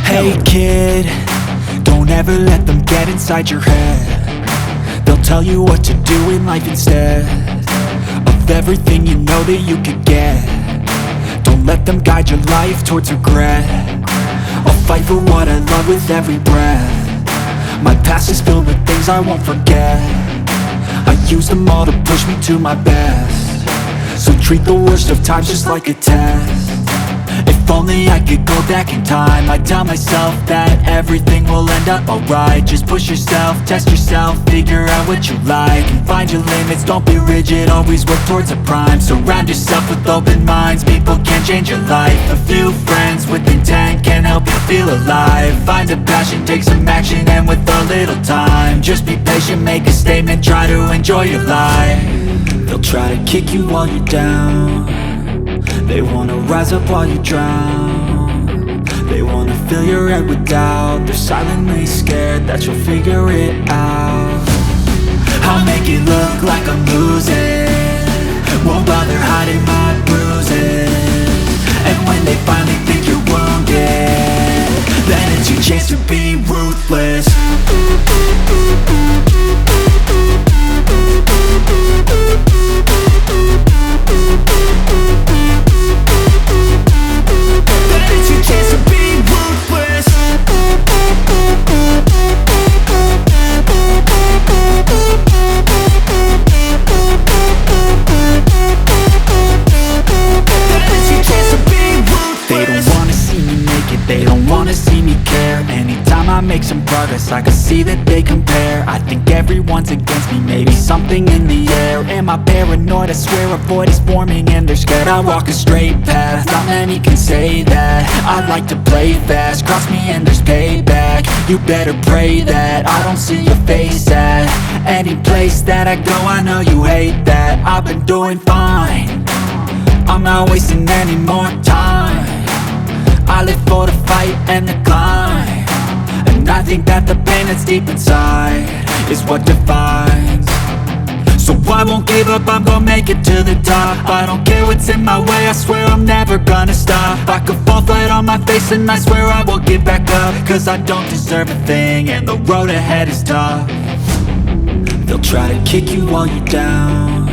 Hey kid, don't ever let them get inside your head. They'll tell you what to do in life instead of everything you know that you could get. Don't let them guide your life towards regret. I'll fight for what I love with every breath. My past is filled with things I won't forget. I use them all to push me to my best. So treat the worst of times just like a test. If only I could go back in time, I'd tell myself that everything will end up alright. Just push yourself, test yourself, figure out what you like, and find your limits, don't be rigid, always work towards a prime. Surround yourself with open minds, people can change your life. A few friends with intent can help you feel alive. Find a passion, take some action, and with a little time, just be patient, make a statement, try to enjoy your life. They'll try to kick you while you're down. They wanna rise up while you drown. They wanna fill your head with doubt. They're silently scared that you'll figure it out. I'll make it look like I'm losing, won't bother hiding my bruises. And when they finally think you're wounded, then it's your chance to be ruthless. They don't wanna see me care. Anytime I make some progress, I can see that they compare. I think everyone's against me, maybe something in the air. Am I paranoid? I swear a void is forming and they're scared I walk a straight path. Not many can say that. I like to play fast, cross me and there's payback. You better pray that I don't see your face at any place that I go. I know you hate that. I've been doing fine, I'm not wasting any more time. I live for the fight and the climb, and I think that the pain that's deep inside is what defines. So I won't give up, I'm gonna make it to the top. I don't care what's in my way, I swear I'm never gonna stop. I could fall flat on my face and I swear I will get back up, cause I don't deserve a thing and the road ahead is tough. They'll try to kick you while you're down.